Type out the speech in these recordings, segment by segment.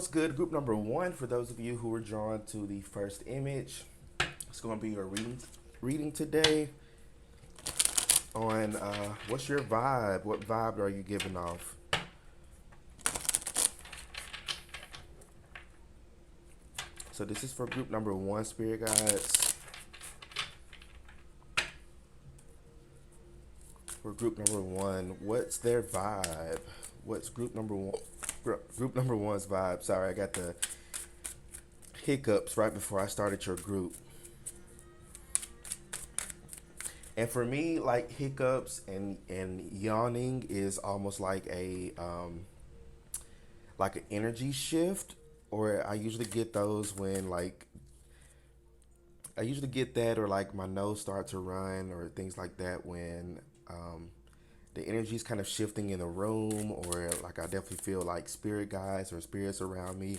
what's good? Group number one, for those of you who were drawn to the first image, it's going to be your reading today on what's your vibe? What vibe are you giving off? So this is for group number one, spirit guides. For group number one, what's their vibe? What's group number one? Group number one's vibe. Sorry, I got the hiccups right before I started your group. And for me, like hiccups and yawning is almost like an energy shift, or I usually get those when like I usually get that, or like my nose starts to run, or things like that when the energy is kind of shifting in the room, or like I definitely feel like spirit guides or spirits around me.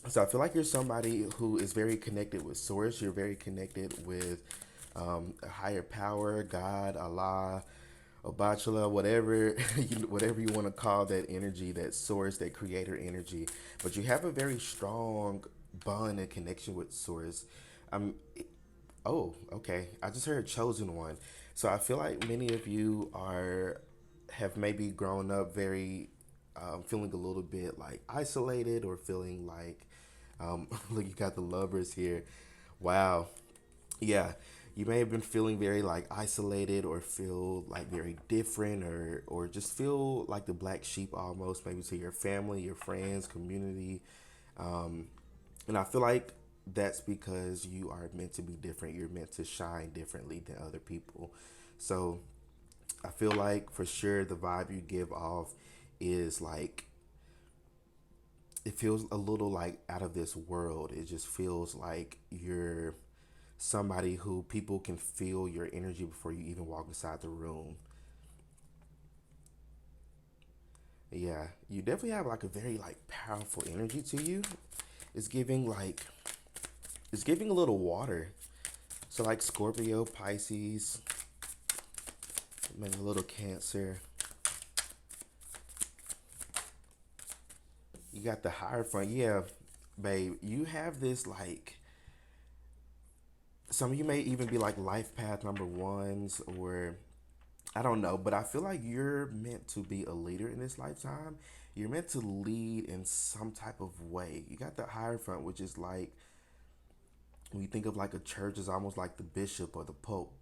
So I feel like you're somebody who is very connected with source. You're very connected with a higher power, God, Allah, Obachala, whatever whatever you want to call that energy, that source, that creator energy. But you have a very strong bond and connection with source. Um, oh, okay. I just heard chosen one. So I feel like many of you are have maybe grown up very feeling a little bit like isolated, or feeling like look, you got the lovers here. Wow. Yeah, you may have been feeling very like isolated, or feel like very different, or just feel like the black sheep almost, maybe to your family, your friends, community. And I feel like that's because you are meant to be different. You're meant to shine differently than other people. So I feel like for sure the vibe you give off is like, it feels a little like out of this world. It just feels like you're somebody who people can feel your energy before you even walk inside the room. Yeah, you definitely have like a very like powerful energy to you. It's giving like it's giving a little water. So like Scorpio, Pisces, maybe a little Cancer. You got the higher front. Yeah, babe, you have this like, some of you may even be like life path number ones, or I don't know, but I feel like you're meant to be a leader in this lifetime. You're meant to lead in some type of way. You got the higher front, which is like, when you think of like a church, is almost like the bishop or the pope.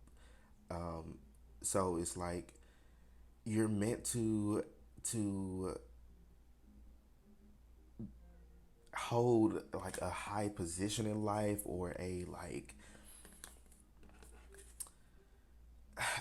So it's like you're meant to hold like a high position in life, or a like,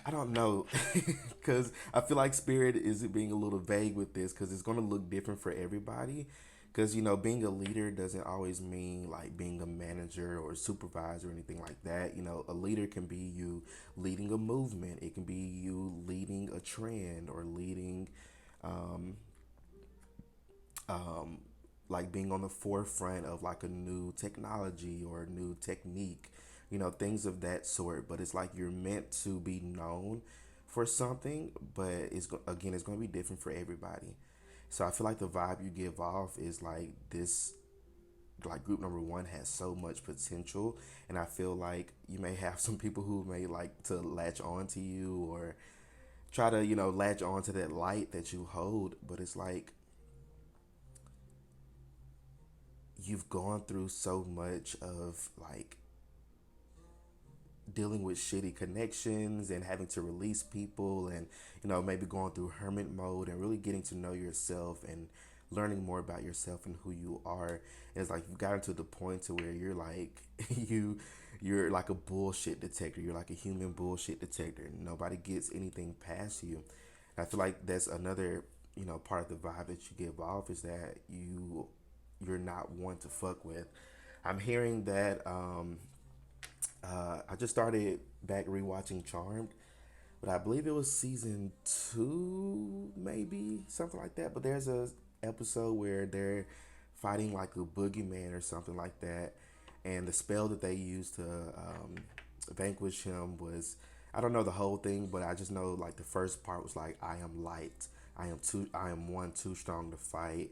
I don't know, because I feel like spirit is being a little vague with this, because it's going to look different for everybody. Because being a leader doesn't always mean like being a manager or a supervisor or anything like that. A leader can be you leading a movement. It can be you leading a trend, or leading like being on the forefront of like a new technology or a new technique, things of that sort. But it's like you're meant to be known for something, but again, it's going to be different for everybody. So I feel like the vibe you give off is like this, like group number one has so much potential, and I feel like you may have some people who may like to latch on to you, or try to latch on to that light that you hold. But it's like you've gone through so much of like dealing with shitty connections, and having to release people, and maybe going through hermit mode, and really getting to know yourself, and learning more about yourself and who you are. And it's like you've gotten to the point to where you're like you're like a bullshit detector. You're like a human bullshit detector. Nobody gets anything past you. And I feel like that's another part of the vibe that you give off, is that you're not one to fuck with. I'm hearing that I just started back rewatching Charmed, but I believe it was season two, maybe something like that. But there's a episode where they're fighting like a boogeyman or something like that, and the spell that they used to vanquish him was, I don't know the whole thing, but I just know like the first part was like, I am light, I am one too strong to fight.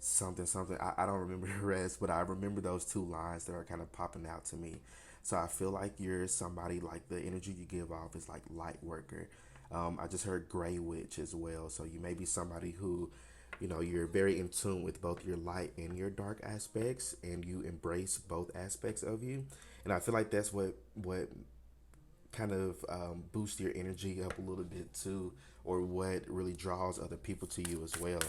something something. I don't remember the rest, but I remember those two lines that are kind of popping out to me. So I feel like you're somebody like the energy you give off is like light worker. I just heard gray witch as well. So you may be somebody who, you're very in tune with both your light and your dark aspects, and you embrace both aspects of you. And I feel like that's what kind of boosts your energy up a little bit too, or what really draws other people to you as well.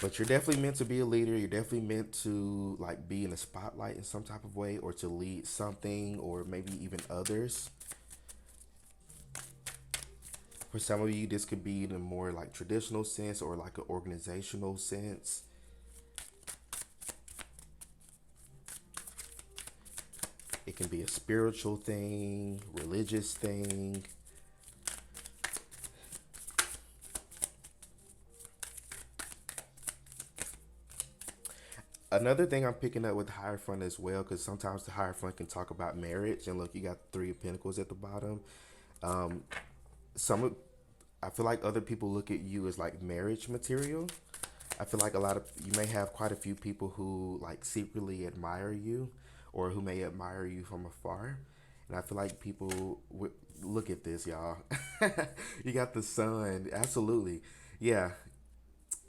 But you're definitely meant to be a leader. You're definitely meant to like be in the spotlight in some type of way, or to lead something, or maybe even others. For some of you, this could be in a more like traditional sense or like an organizational sense. It can be a spiritual thing, religious thing. Another thing I'm picking up with Hierophant as well, because sometimes the Hierophant can talk about marriage, and look, you got Three of Pentacles at the bottom. Um, some of, I feel like other people look at you as like marriage material. I feel like you may have quite a few people who like secretly admire you, or who may admire you from afar. And I feel like look at this, y'all. You got the sun, absolutely, yeah.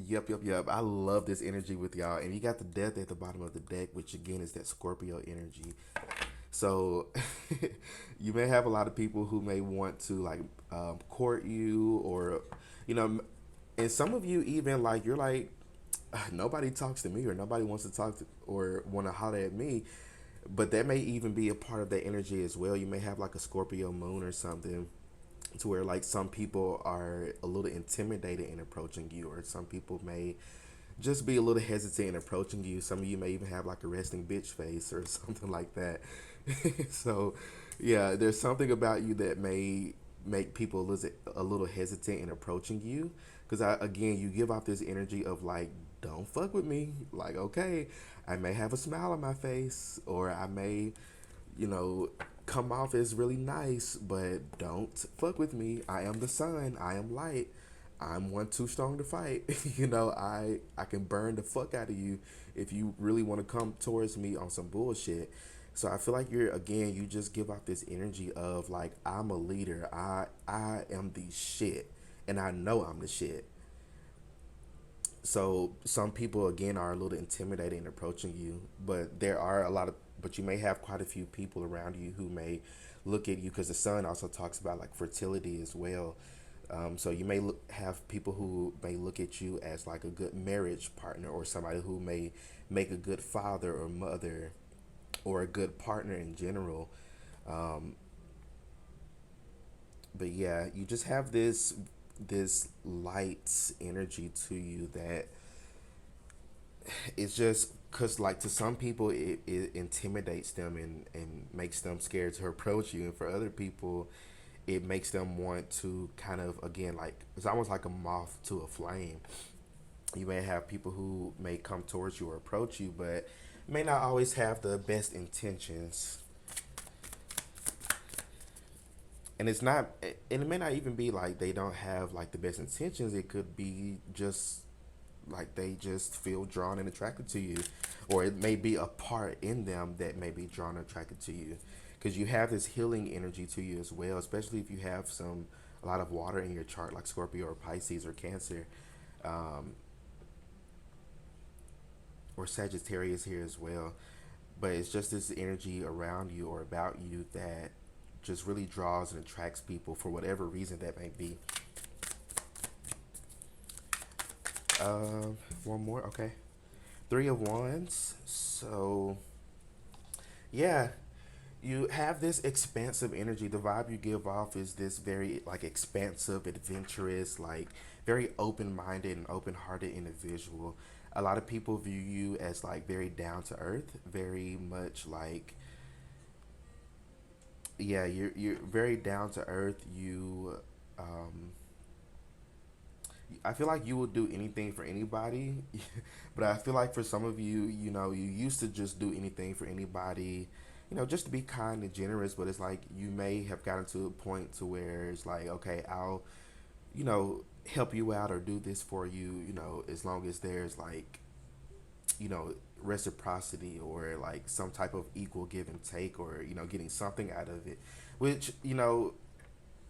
Yep, yep, yep. I love this energy with y'all. And you got the death at the bottom of the deck, which again is that Scorpio energy. So you may have a lot of people who may want to like court you, or, you know, and some of you even like, you're like, nobody talks to me, or nobody wants to talk to, or want to holler at me. But that may even be a part of that energy as well. You may have like a Scorpio moon or something, to where like some people are a little intimidated in approaching you, or some people may just be a little hesitant in approaching you. Some of you may even have like a resting bitch face or something like that. So yeah, there's something about you that may make people a little hesitant in approaching you, because again, you give off this energy of like, don't fuck with me. Like, okay, I may have a smile on my face, or I may, you know, come off as really nice, but don't fuck with me. I am the sun. I am light. I'm one too strong to fight. I can burn the fuck out of you if you really want to come towards me on some bullshit. So I feel like you just give off this energy of like, I'm a leader. I am the shit, and I know I'm the shit. So some people again are a little intimidating in approaching you, but but you may have quite a few people around you who may look at you, because the sun also talks about like fertility as well. So you may have people who may look at you as like a good marriage partner, or somebody who may make a good father or mother, or a good partner in general. Um, but yeah, you just have this light energy to you that it's just because like to some people it intimidates them, and makes them scared to approach you, and for other people it makes them want to kind of, again, like it's almost like a moth to a flame. You may have people who may come towards you or approach you, but may not always have the best intentions. And it's not, and it may not even be like they don't have like the best intentions. It could be just like they just feel drawn and attracted to you, or it may be a part in them that may be drawn and attracted to you, because you have this healing energy to you as well, especially if you have a lot of water in your chart, like Scorpio or Pisces or Cancer, um, or Sagittarius here as well. But it's just this energy around you or about you that just really draws and attracts people for whatever reason that may be. One more, okay. Three of Wands. So yeah, you have this expansive energy. The vibe you give off is this very like expansive, adventurous, like very open-minded and open-hearted individual. A lot of people view you as like very down to earth, very much like, yeah, you're very down to earth. Um I feel like you will do anything for anybody, but I feel like for some of you, you used to just do anything for anybody, just to be kind and generous. But it's like you may have gotten to a point to where it's like, okay, I'll, you know, help you out or do this for you, as long as there's like, you know, reciprocity or like some type of equal give and take, or, getting something out of it, which,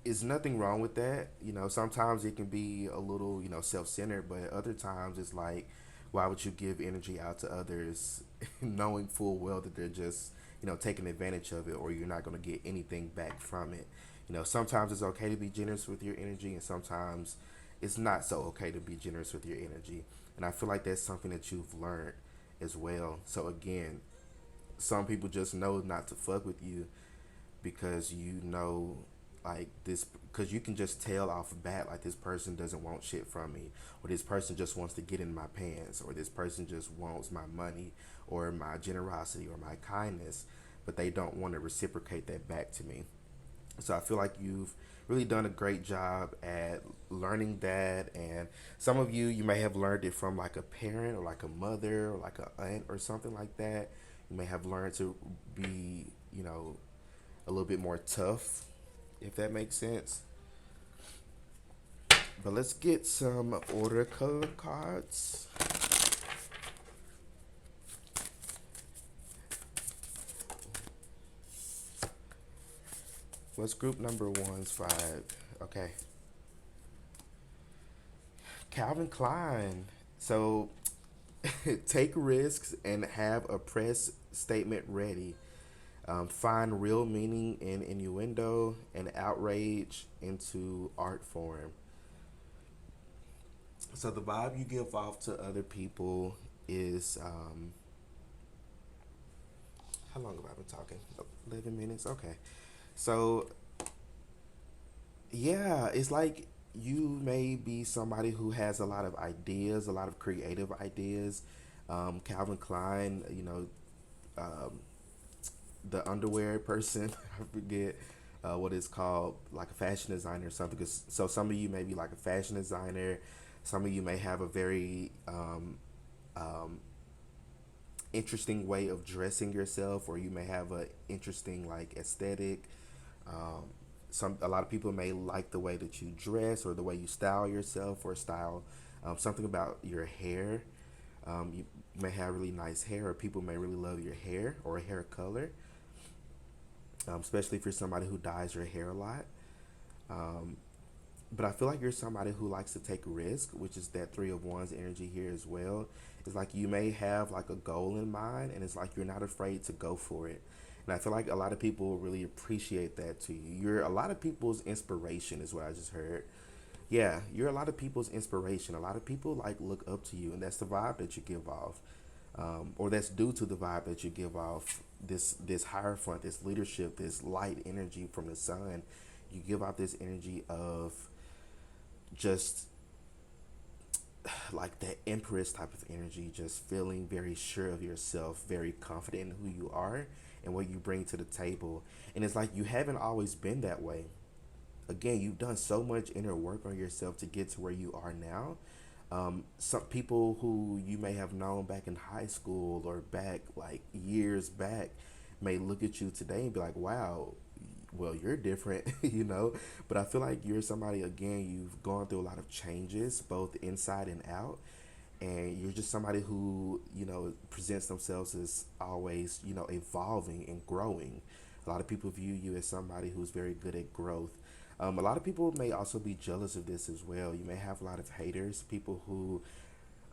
is nothing wrong with that. Sometimes it can be a little, self-centered, but other times it's like, why would you give energy out to others knowing full well that they're just, taking advantage of it, or you're not going to get anything back from it? Sometimes it's okay to be generous with your energy, and sometimes it's not so okay to be generous with your energy. And I feel like that's something that you've learned as well. So again, some people just know not to fuck with you because like this, because you can just tell off the bat, like, this person doesn't want shit from me, or this person just wants to get in my pants, or this person just wants my money or my generosity or my kindness, but they don't want to reciprocate that back to me. So I feel like you've really done a great job at learning that. And some of you may have learned it from like a parent or like a mother or like a aunt or something like that. You may have learned to be, a little bit more tough, if that makes sense. But let's get some order color cards. What's group number one's vibe? Okay. Calvin Klein. So take risks and have a press statement ready. Find real meaning in innuendo and outrage into art form. So the vibe you give off to other people is, how long have I been talking? 11 minutes. Okay. So yeah, it's like you may be somebody who has a lot of ideas, a lot of creative ideas. Calvin Klein, um, the underwear person, I forget what it's called, like a fashion designer or something. So some of you may be like a fashion designer. Some of you may have a very um, interesting way of dressing yourself, or you may have a interesting like aesthetic. Um, a lot of people may like the way that you dress or the way you style yourself, or style something about your hair. You may have really nice hair, or people may really love your hair or hair color, especially if you're somebody who dyes your hair a lot. Um, but I feel like you're somebody who likes to take risk, which is that three of wands energy here as well. It's like you may have like a goal in mind, and it's like you're not afraid to go for it. And I feel like a lot of people really appreciate that to you. You're a lot of people's inspiration, is what I just heard. Yeah, you're a lot of people's inspiration. A lot of people like look up to you, and that's the vibe that you give off, or that's due to the vibe that you give off. This higher front, this leadership, this light energy from the sun. You give out this energy of just like that empress type of energy, just feeling very sure of yourself, very confident in who you are and what you bring to the table. And it's like you haven't always been that way. Again, you've done so much inner work on yourself to get to where you are now. Some people who you may have known back in high school or back like years back may look at you today and be like, wow, well, you're different, But I feel like you're somebody, again, you've gone through a lot of changes, both inside and out. And you're just somebody who, presents themselves as always, evolving and growing. A lot of people view you as somebody who's very good at growth. A lot of people may also be jealous of this as well. You may have a lot of haters, people who,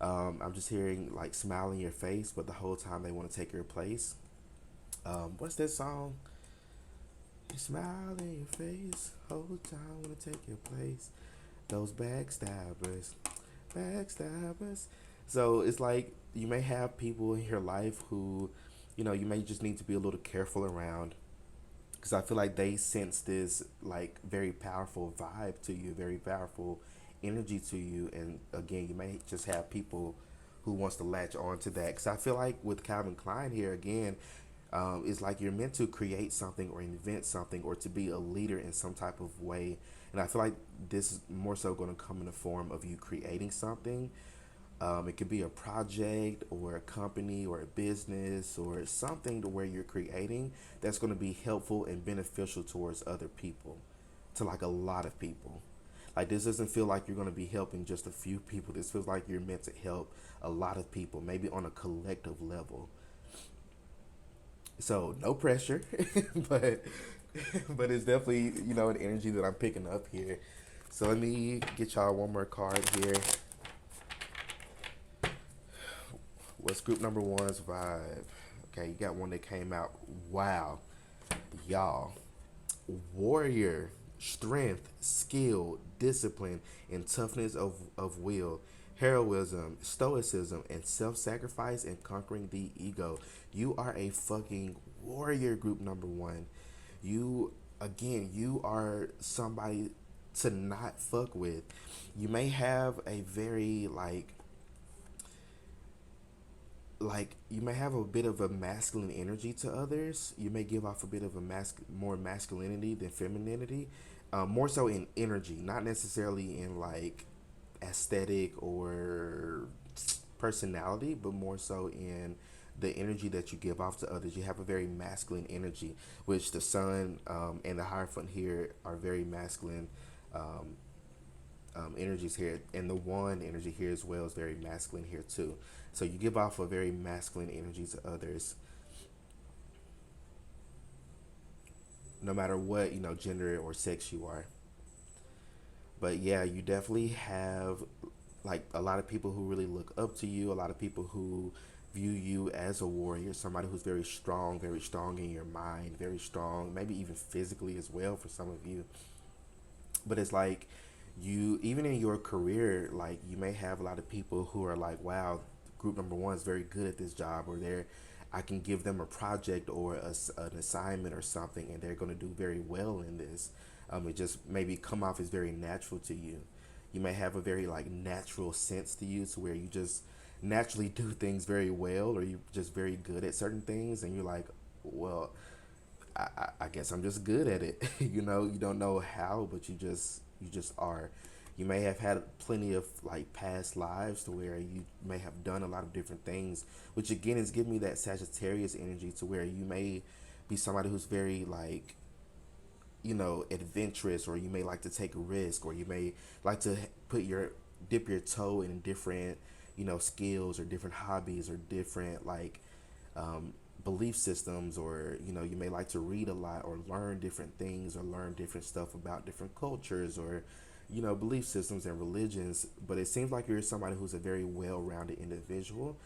I'm just hearing like smile in your face, but the whole time they want to take your place. What's that song? You smile in your face, whole time want to take your place. Those backstabbers, backstabbers. So it's like you may have people in your life who, you may just need to be a little careful around, because I feel like they sense this like very powerful vibe to you, very powerful energy to you, and again, you may just have people who wants to latch on to that. Because I feel like with Calvin Klein here again, it's like you're meant to create something or invent something or to be a leader in some type of way. And I feel like this is more so going to come in the form of you creating something. It could be a project or a company or a business or something to where you're creating that's going to be helpful and beneficial towards other people, to like a lot of people. Like this doesn't feel like you're going to be helping just a few people. This feels like you're meant to help a lot of people, maybe on a collective level. So no pressure, but but it's definitely an energy that I'm picking up here. So let me get y'all one more card here. What's group number one's vibe? Okay, you got one that came out. Wow, y'all. Warrior, strength, skill, discipline, and toughness of will, heroism, stoicism, and self sacrifice and conquering the ego. You are a fucking warrior, group number one. You, again, you are somebody to not fuck with. You may have a very like you may have a bit of a masculine energy to others. You may give off a bit of a more masculinity than femininity, more so in energy, not necessarily in like aesthetic or personality, but more so in the energy that you give off to others. You have a very masculine energy, which the sun and the Hierophant here are very masculine um, energies here, and the one energy here as well is very masculine here too. So you give off a very masculine energy to others, no matter what gender or sex you are. But yeah, you definitely have like a lot of people who really look up to you. A lot of people who view you as a warrior, somebody who's very strong in your mind, very strong, maybe even physically as well for some of you. But it's like you, even in your career, like you may have a lot of people who are like, wow, group number one is very good at this job, or they're I can give them a project or an assignment or something, and they're going to do very well in this. It just maybe come off as very natural to you. You may have a very like natural sense to you, to where you just naturally do things very well, or you're just very good at certain things, and you're like, well, I guess I'm just good at it. You don't know how, but you just are. You may have had plenty of like past lives to where you may have done a lot of different things, which again is giving me that Sagittarius energy, to where you may be somebody who's very like adventurous, or you may like to take a risk, or you may like to dip your toe in different skills or different hobbies or different like um, belief systems, or you may like to read a lot or learn different things or learn different stuff about different cultures or belief systems and religions. But it seems like you're somebody who's a very well-rounded individual,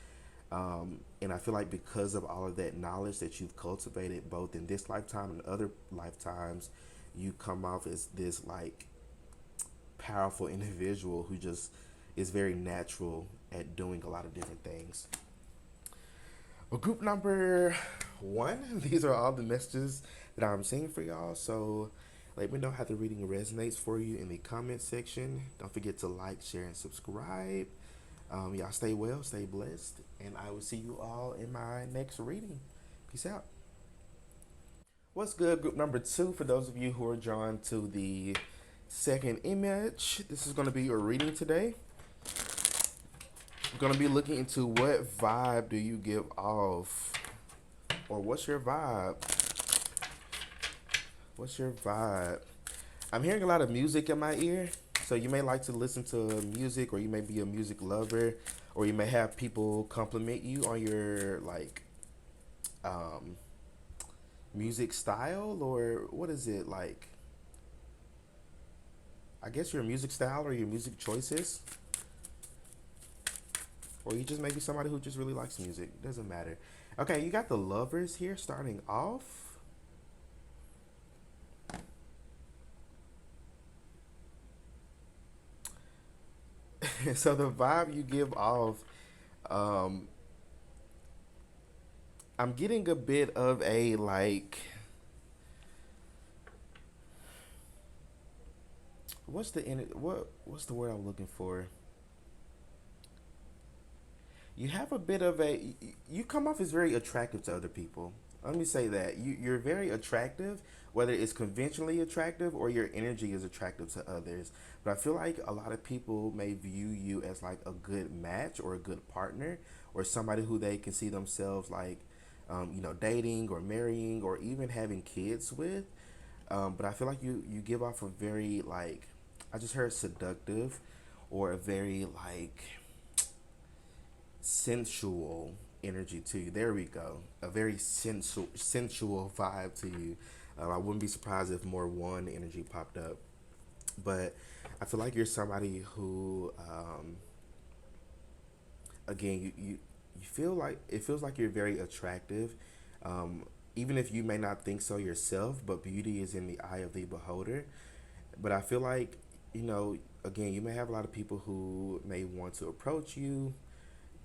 and I feel like because of all of that knowledge that you've cultivated both in this lifetime and other lifetimes, you come off as this like powerful individual who just is very natural at doing a lot of different things. Well, group number one, these are all the messages that I'm seeing for y'all. So let me know how the reading resonates for you in the comment section. Don't forget to like, share, and subscribe. Y'all stay well, stay blessed, and I will see you all in my next reading. Peace out. What's good, group number two? For those of you who are drawn to the second image, this is going to be your reading today. I'm going to be looking into what vibe do you give off, or what's your vibe? What's your vibe? I'm hearing a lot of music in my ear, so you may like to listen to music, or you may be a music lover, or you may have people compliment you on your like um, music style, or what is it like? I guess your music style or your music choices, or you just maybe somebody who just really likes music. Doesn't matter. Okay, you got the lovers here starting off. So the vibe you give off, um, I'm getting a bit of a like, what's the word I'm looking for? You have a bit of a, you come off as very attractive to other people. Let me say that you're very attractive, whether it's conventionally attractive or your energy is attractive to others. But I feel like a lot of people may view you as like a good match or a good partner, or somebody who they can see themselves like dating or marrying or even having kids with. But I feel like you give off a very like I just heard seductive, or a very like sensual energy to you. There we go. A very sensual vibe to you. I wouldn't be surprised if more one energy popped up. But I feel like you're somebody who, again, you feel like it feels like you're very attractive, even if you may not think so yourself. But beauty is in the eye of the beholder. But I feel like, again, you may have a lot of people who may want to approach you.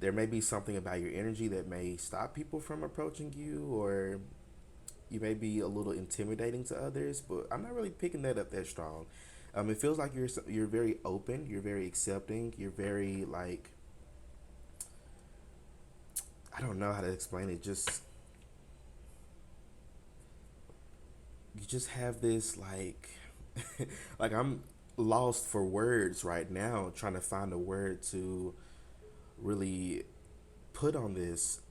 There may be something about your energy that may stop people from approaching you, or you may be a little intimidating to others. But I'm not really picking that up that strong. It feels like you're very open, you're very accepting, you're very like, I don't know how to explain it. Just you just have this like like I'm lost for words right now, trying to find a word to really put on this.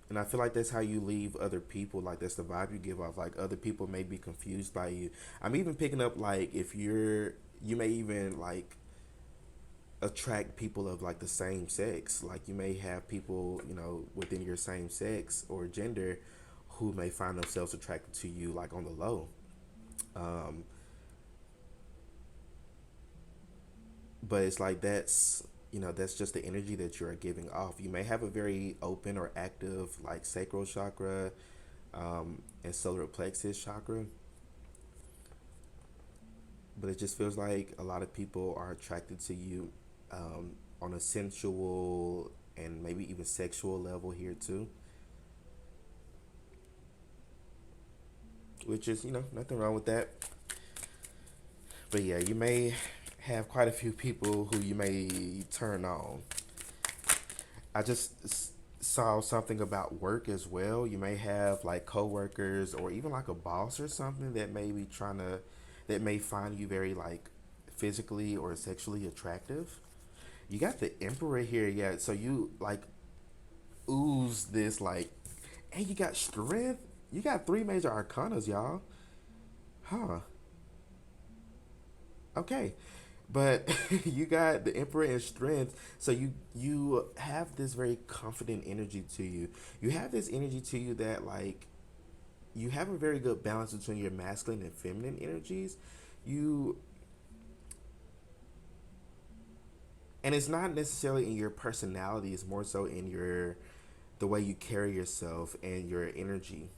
And I feel like that's how you leave other people. Like that's the vibe you give off. Like other people may be confused by you. I'm even picking up like if you may even like attract people of like the same sex. Like you may have people, within your same sex or gender who may find themselves attracted to you like on the low. Um, but it's like that's just the energy that you're giving off. You may have a very open or active like sacral chakra, and solar plexus chakra, but it just feels like a lot of people are attracted to you, on a sensual and maybe even sexual level here too, which is, nothing wrong with that. But yeah, you may have quite a few people who you may turn on. I just saw something about work as well. You may have like coworkers or even like a boss or something that may be that may find you very like physically or sexually attractive. You got the emperor here, yeah. So you like ooze this like, and you got strength. You got three major arcanas, y'all. Huh. Okay. But you got the emperor and strength, so you have this very confident energy to you. You have this energy to you that like you have a very good balance between your masculine and feminine energies. You and it's not necessarily in your personality, it's more so in your the way you carry yourself and your energy.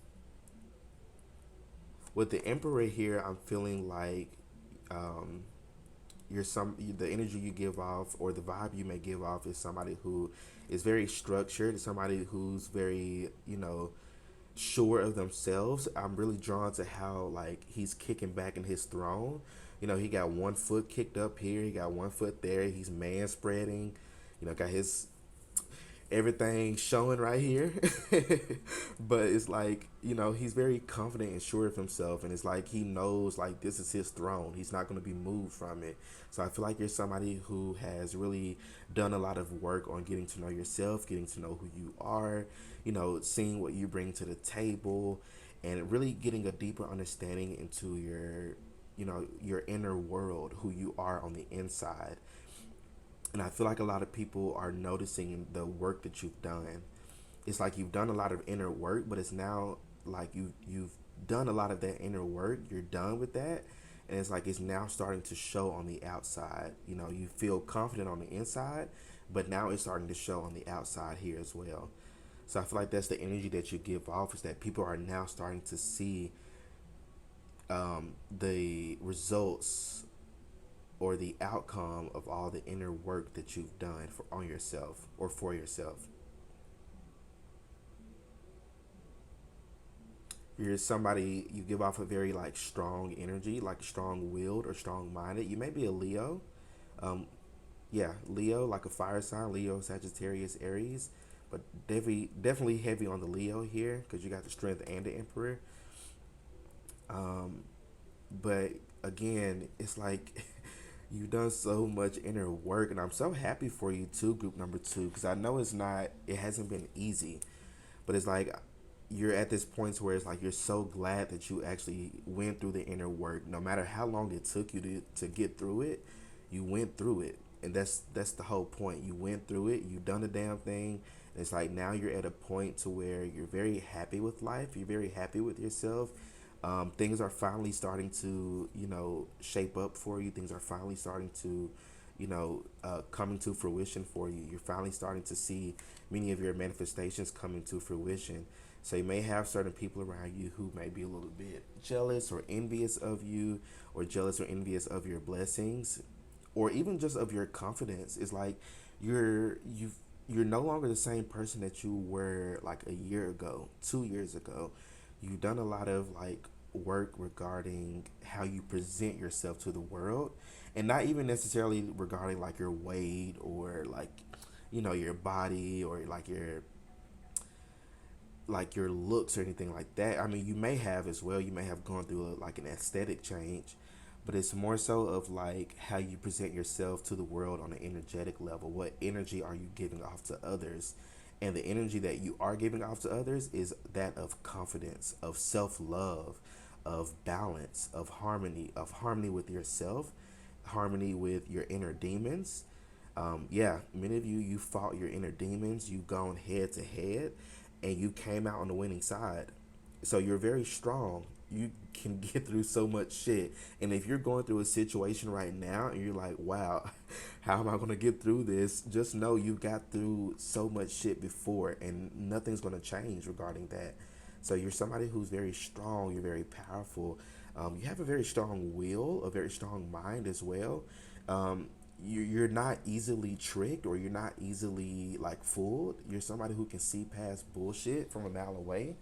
With the emperor here, I'm feeling like, um, the energy you give off or the vibe you may give off is somebody who is very structured, somebody who's very, sure of themselves. I'm really drawn to how like he's kicking back in his throne. He got one foot kicked up here, he got one foot there. He's man spreading. Got his everything showing right here. But it's like, he's very confident and sure of himself, and it's like he knows like this is his throne. He's not going to be moved from it. So I feel like you're somebody who has really done a lot of work on getting to know yourself, getting to know who you are, seeing what you bring to the table, and really getting a deeper understanding into your inner world, who you are on the inside. And I feel like a lot of people are noticing the work that you've done. It's like you've done a lot of inner work, but it's now like you've done a lot of that inner work. You're done with that, and it's like it's now starting to show on the outside. You feel confident on the inside, but now it's starting to show on the outside here as well. So I feel like that's the energy that you give off, is that people are now starting to see, the results or the outcome of all the inner work that you've done on yourself or for yourself. You're somebody, you give off a very like strong energy, like strong willed or strong minded. You may be a Leo. Um, yeah, Leo, like a fire sign, Leo, Sagittarius, Aries, but definitely heavy on the Leo here because you got the strength and the emperor. Um, but again, it's like you've done so much inner work, and I'm so happy for you too, group number two, because I know it hasn't been easy, but it's like you're at this point where it's like you're so glad that you actually went through the inner work. No matter how long it took you to get through it, you went through it. And that's the whole point. You went through it, you've done the damn thing. And it's like now you're at a point to where you're very happy with life, you're very happy with yourself. Things are finally starting to, shape up for you. Things are finally starting to, coming to fruition for you. You're finally starting to see many of your manifestations coming to fruition. So you may have certain people around you who may be a little bit jealous or envious of you, or jealous or envious of your blessings, or even just of your confidence. It's like you're no longer the same person that you were like a year ago, 2 years ago. You've done a lot of like work regarding how you present yourself to the world, and not even necessarily regarding like your weight or like your body or like your looks or anything like that. I mean, you may have as well. You may have gone through like an aesthetic change, but it's more so of like how you present yourself to the world on an energetic level. What energy are you giving off to others? And the energy that you are giving off to others is that of confidence, of self love, of balance, of harmony with yourself, harmony with your inner demons. Yeah, many of you, you fought your inner demons, you've gone head to head, and you came out on the winning side. So you're very strong. You can get through so much shit. And if you're going through a situation right now and you're like, wow, how am I going to get through this? Just know you got through so much shit before, and nothing's going to change regarding that. So you're somebody who's very strong, you're very powerful. You have a very strong will, a very strong mind as well. You're not easily tricked, or you're not easily like fooled. You're somebody who can see past bullshit from a mile away.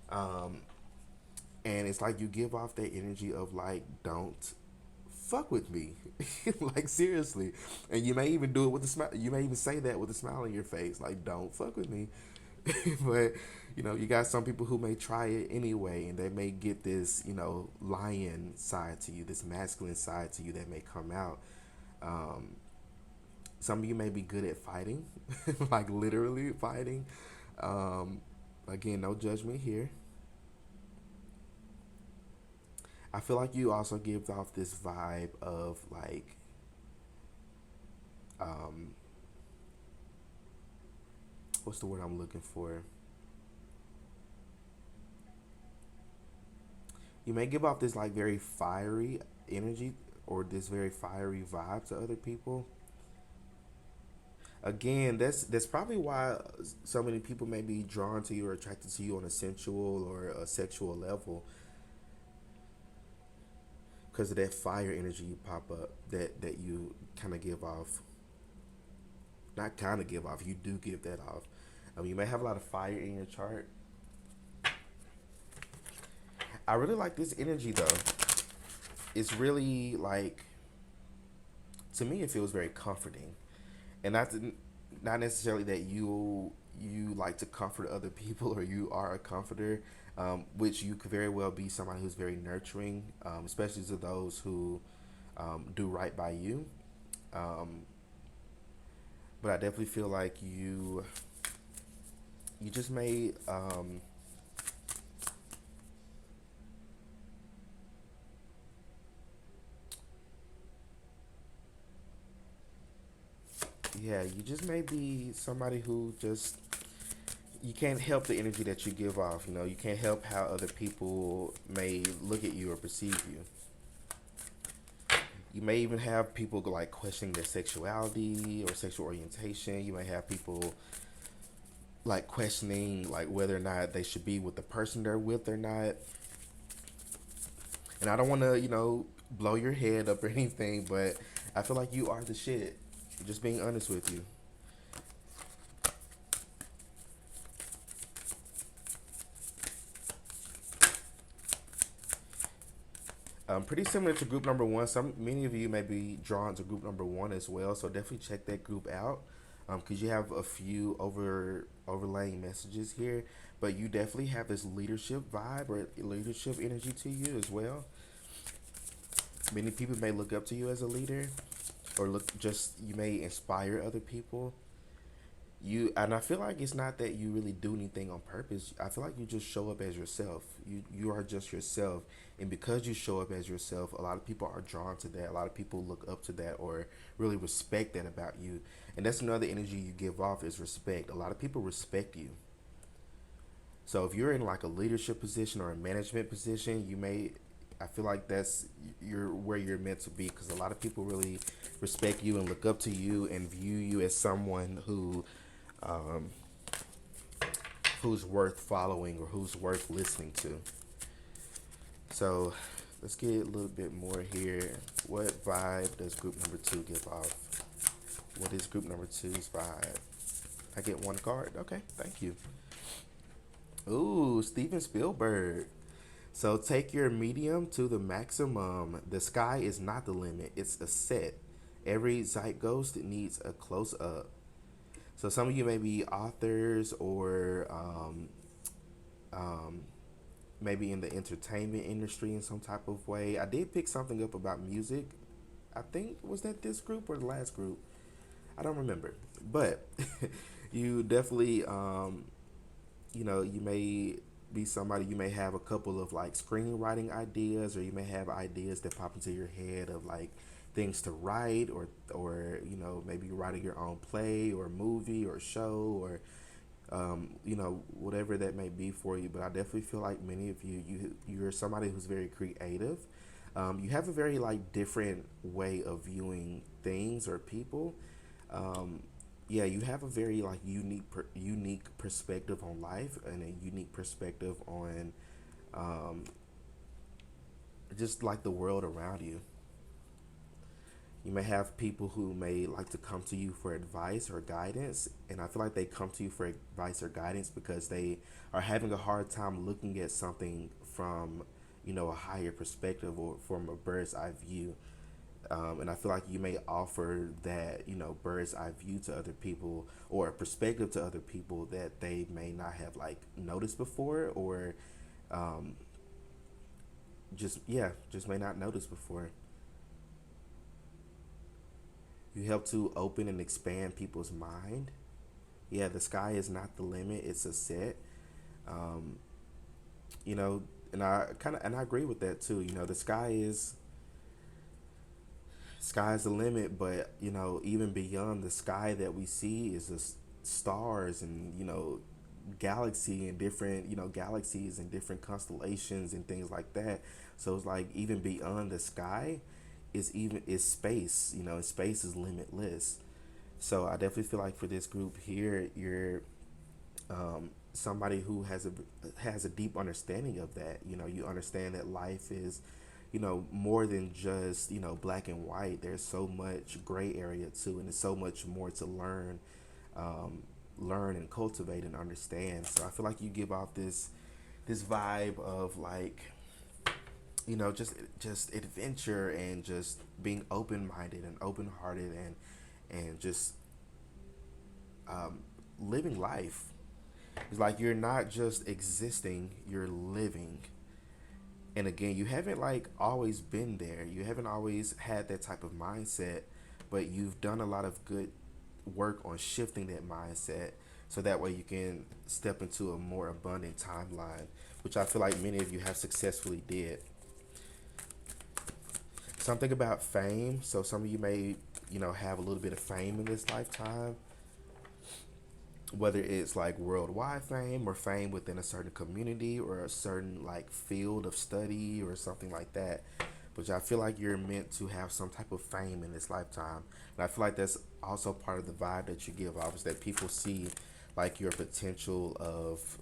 Um, and it's like you give off that energy of like, don't fuck with me. Like seriously. And you may even do it with a smile. You may even say that with a smile on your face, like, don't fuck with me. But you got some people who may try it anyway, and they may get this lion side to you, this masculine side to you that may come out. um, some of you may be good at fighting, like literally fighting. um, Again, no judgment here. I feel like you also give off this vibe of like, um, what's the word I'm looking for? You may give off this like very fiery energy, or this very fiery vibe to other people. Again, that's probably why so many people may be drawn to you or attracted to you on a sensual or a sexual level, because of that fire energy you pop up, that you kind of give off. Not kind of give off, you do give that off. You may have a lot of fire in your chart. I really like this energy though. It's really like, to me it feels very comforting, and not necessarily that you like to comfort other people, or you are a comforter, which you could very well be somebody who's very nurturing, especially to those who do right by you. Um, but I definitely feel like you just may, yeah, you just may be somebody who just, you can't help the energy that you give off. You can't help how other people may look at you or perceive you. You may even have people like questioning their sexuality or sexual orientation. You may have people like questioning like whether or not they should be with the person they're with or not. And I don't want to, blow your head up or anything, but I feel like you are the shit. Just being honest with you. Pretty similar to group number one. Many of you may be drawn to group number one as well, so definitely check that group out, because you have a few overlaying messages here, but you definitely have this leadership vibe or leadership energy to you as well. Many people may look up to you as a leader, or look just you may inspire other people. and I feel like it's not that you really do anything on purpose. I feel like you just show up as yourself. You are just yourself, and because you show up as yourself, a lot of people are drawn to that. A lot of people look up to that or really respect that about you. And that's another energy you give off is respect. A lot of people respect you. So if you're in like a leadership position or a management position, you may, I feel like that's you're where you're meant to be because a lot of people really respect you and look up to you and view you as someone um, who's worth following or who's worth listening to. So let's get a little bit more here. What vibe does group number two give off? What is group number two's vibe? I get one card. Okay, thank you. Ooh, Steven Spielberg. So take your medium to the maximum. The sky is not the limit, it's a set. Every zeitgeist needs a close up. So some of you may be authors or um, maybe in the entertainment industry in some type of way. I did pick something up about music. I think was that this group or the last group? I don't remember. But you definitely you may be somebody, you may have a couple of like screenwriting ideas or you may have ideas that pop into your head of like things to write or maybe you're writing your own play or movie or show or whatever that may be for you. But I definitely feel like many of you're somebody who's very creative. You have a very like different way of viewing things or people. Um, yeah, you have a very like unique perspective on life and a unique perspective on um, just like the world around you. You may have people who may like to come to you for advice or guidance, and I feel like they come to you for advice or guidance because they are having a hard time looking at something from a higher perspective or from a bird's eye view. And I feel like you may offer that bird's eye view to other people or a perspective to other people that they may not have like noticed before or um, just may not notice before. You help to open and expand people's mind. Yeah, the sky is not the limit; it's a set. Um, you know, and I agree with that too. The sky's the limit, but even beyond the sky that we see is the stars and galaxy and different galaxies and different constellations and things like that. So it's like even beyond the sky is space. And space is limitless. So I definitely feel like for this group here, you're somebody who has a deep understanding of that. You understand that life is, more than just black and white. There's so much gray area too, and there's so much more to um, learn and cultivate and understand. So I feel like you give off this vibe of like just adventure and just being open minded and open hearted and just um, living life. It's like you're not just existing, you're living. And again, you haven't like always been there. You haven't always had that type of mindset, but you've done a lot of good work on shifting that mindset so that way you can step into a more abundant timeline, which I feel like many of you have successfully did. Something about fame. So some of you may, have a little bit of fame in this lifetime, whether it's like worldwide fame or fame within a certain community or a certain like field of study or something like that. Which I feel like you're meant to have some type of fame in this lifetime. And I feel like that's also part of the vibe that you give off is that people see like your potential of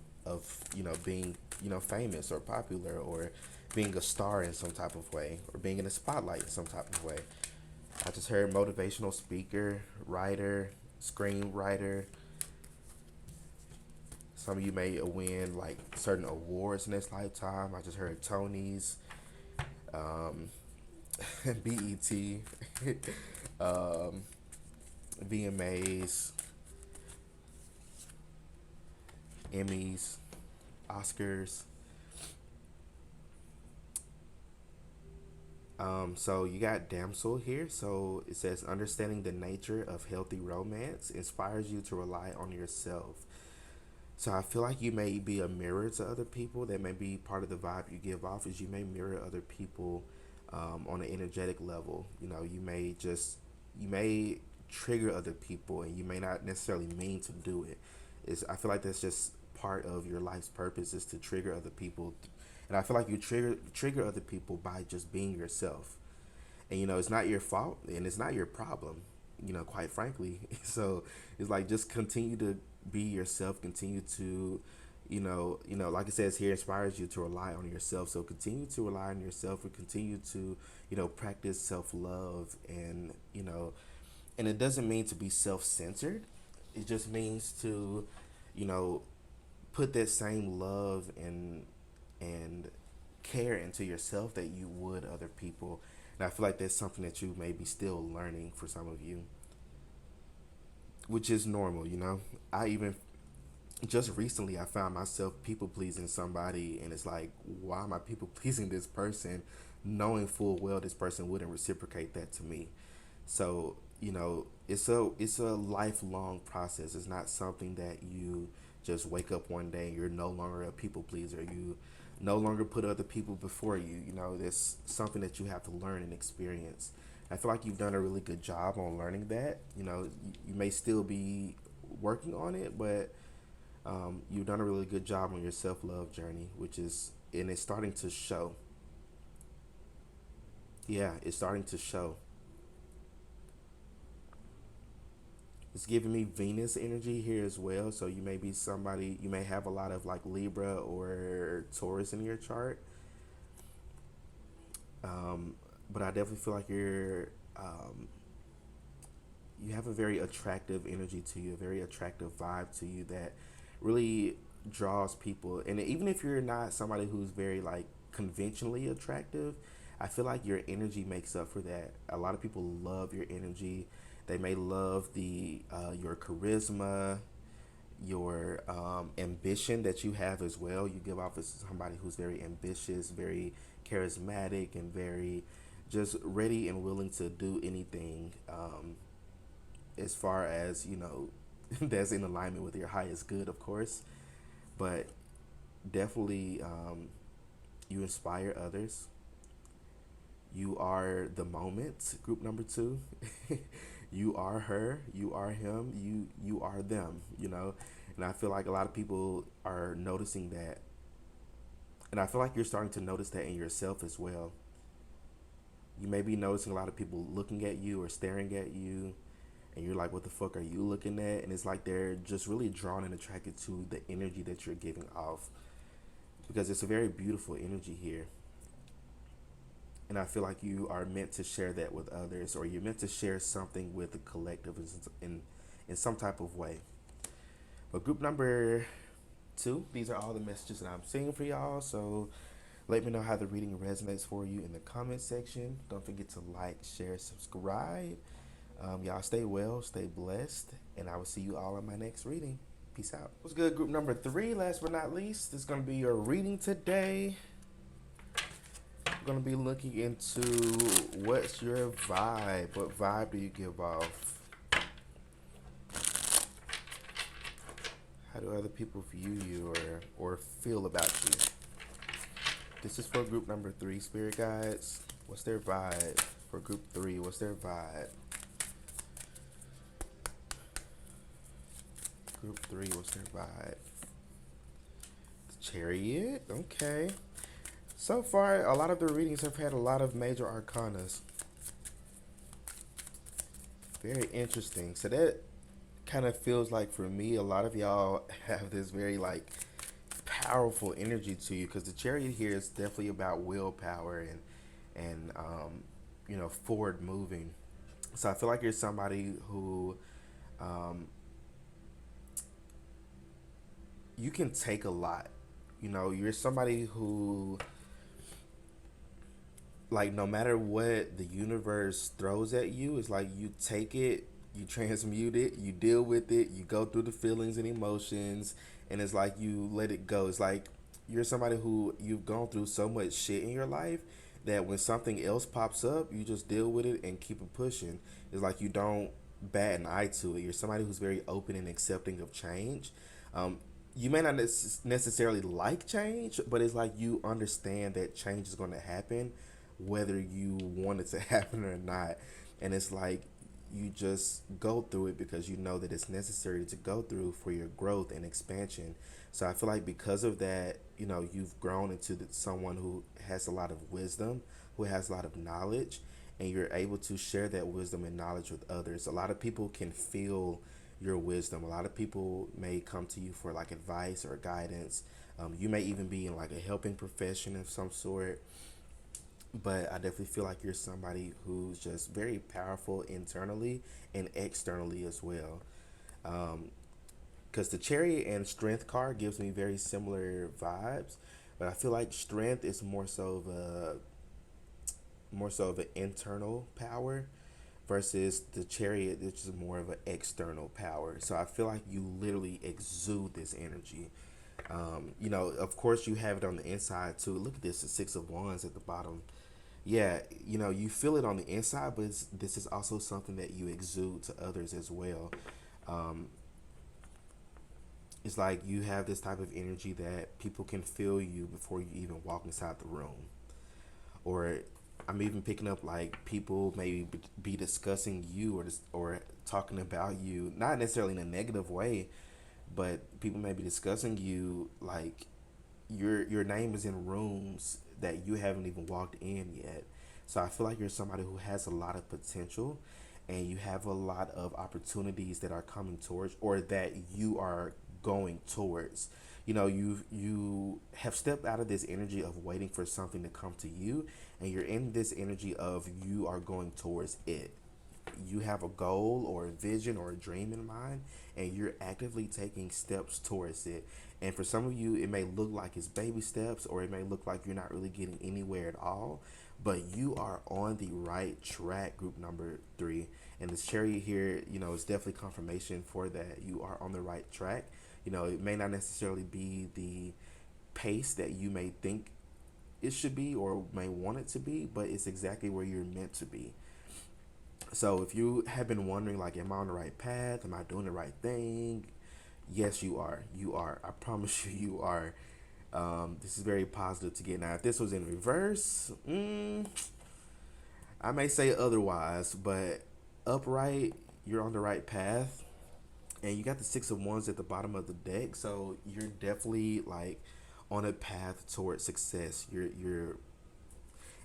being famous or popular or being a star in some type of way or being in a spotlight in some type of way. I just heard motivational speaker, writer, screenwriter. Some of you may win like certain awards in this lifetime. I just heard Tony's, um, BET, um, VMAs, Emmys, Oscars. So you got damsel here. So it says understanding the nature of healthy romance inspires you to rely on yourself. So I feel like you may be a mirror to other people. That may be part of the vibe you give off. Is you may mirror other people on an energetic level. You know, you may trigger other people, and you may not necessarily mean to do it. Is I feel like that's just part of your life's purpose is to trigger other people, and I feel like you trigger other people by just being yourself. And you know, it's not your fault and it's not your problem, you know, quite frankly. So it's like just continue to be yourself, continue to like it says here, inspires you to rely on yourself. So continue to rely on yourself and continue to practice self-love. And and it doesn't mean to be self-centered. It just means to you know put that same love and care into yourself that you would other people. And I feel like that's something that you may be still learning for some of you, which is normal. I even just recently I found myself people pleasing somebody, and it's like, why am I people pleasing this person, knowing full well this person wouldn't reciprocate that to me? So it's a lifelong process. It's not something that you just wake up one day and you're no longer a people pleaser. You no longer put other people before you. That's something that you have to learn and experience. I feel like you've done a really good job on learning that. You may still be working on it, but you've done a really good job on your self love journey, and it's starting to show. Yeah, it's starting to show. It's giving me Venus energy here as well. So you may be somebody, you may have a lot of like Libra or Taurus in your chart. But I definitely feel like you have a very attractive energy to you, a very attractive vibe to you that really draws people. And even if you're not somebody who's very like conventionally attractive, I feel like your energy makes up for that. A lot of people love your energy. They may love the your charisma, your ambition that you have as well. You give off as somebody who's very ambitious, very charismatic, and very just ready and willing to do anything, as far as that's in alignment with your highest good, of course. But definitely, you inspire others. You are the moment. Group number two. You are her. You are him. You are them. And I feel like a lot of people are noticing that, and I feel like you're starting to notice that in yourself as well. You may be noticing a lot of people looking at you or staring at you, and you're like, what the fuck are you looking at? And it's like they're just really drawn and attracted to the energy that you're giving off, because it's a very beautiful energy here. And I feel like you are meant to share that with others, or you're meant to share something with the collective in some type of way. But group number two, these are all the messages that I'm seeing for y'all. So let me know how the reading resonates for you in the comment section. Don't forget to like, share, subscribe. Y'all stay well, stay blessed, and I will see you all in my next reading. Peace out. What's good, group number three? Last but not least, this is going to be your reading today. We're going to be looking into what's your vibe. What vibe do you give off? How do other people view you or feel about you? This is for group number three, spirit guides. What's their vibe? For group three, what's their vibe? Group three, what's their vibe? Chariot, okay. So far, a lot of the readings have had a lot of major arcanas. Very interesting. So that kind of feels like, for me, a lot of y'all have this very like powerful energy to you, because the Chariot here is definitely about willpower and forward moving. So I feel like you're somebody who you can take a lot. You're somebody who, like, no matter what the universe throws at you, it's like you take it, you transmute it, you deal with it, you go through the feelings and emotions, and it's like you let it go. It's like you're somebody who, you've gone through so much shit in your life, that when something else pops up, you just deal with it and keep it pushing. It's like you don't bat an eye to it. You're somebody who's very open and accepting of change. Um, you may not necessarily like change, but it's like you understand that change is going to happen, whether you want it to happen or not. And it's like you just go through it because you know that it's necessary to go through for your growth and expansion. So I feel like because of that, you've grown into someone who has a lot of wisdom, who has a lot of knowledge, and you're able to share that wisdom and knowledge with others. A lot of people can feel your wisdom. A lot of people may come to you for like advice or guidance. You may even be in like a helping profession of some sort, but I definitely feel like you're somebody who's just very powerful internally and externally as well. Because the Chariot and Strength card gives me very similar vibes, but I feel like Strength is more so of an internal power versus the Chariot, which is more of an external power. So I feel like you literally exude this energy. Of course, you have it on the inside too. Look at this, the Six of Wands at the bottom. Yeah, you feel it on the inside, but this is also something that you exude to others as well. Um, it's like you have this type of energy that people can feel you before you even walk inside the room. Or I'm even picking up like people maybe be discussing you or talking about you, not necessarily in a negative way, but people may be discussing you like your name is in rooms that you haven't even walked in yet. So I feel like you're somebody who has a lot of potential and you have a lot of opportunities that are coming towards or that you are going towards. You have stepped out of this energy of waiting for something to come to you, and you're in this energy of you are going towards it. You have a goal or a vision or a dream in mind, and you're actively taking steps towards it. And for some of you, it may look like it's baby steps, or it may look like you're not really getting anywhere at all, but you are on the right track, group number three. And this Chariot here, is definitely confirmation for that. You are on the right track. It may not necessarily be the pace that you may think it should be or may want it to be, but it's exactly where you're meant to be. So if you have been wondering, like, am I on the right path? Am I doing the right thing? Yes, you are. You are. I promise you, you are. This is very positive to get. Now, if this was in reverse, I may say otherwise, but upright, you're on the right path. And you got the Six of Wands at the bottom of the deck, so you're definitely like on a path towards success. And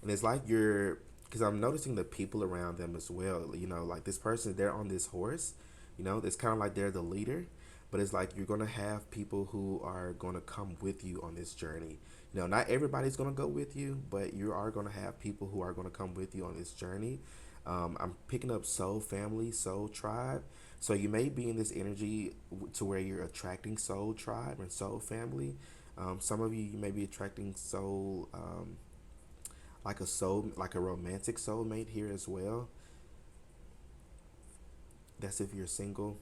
it's like because I'm noticing the people around them as well. Like this person, they're on this horse. It's kind of like they're the leader, but it's like you're gonna have people who are gonna come with you on this journey. Not everybody's gonna go with you, but you are gonna have people who are gonna come with you on this journey. I'm picking up soul family, soul tribe. So you may be in this energy to where you're attracting soul tribe and soul family. Some of you may be attracting soul. Like a romantic soulmate here as well. That's if you're single.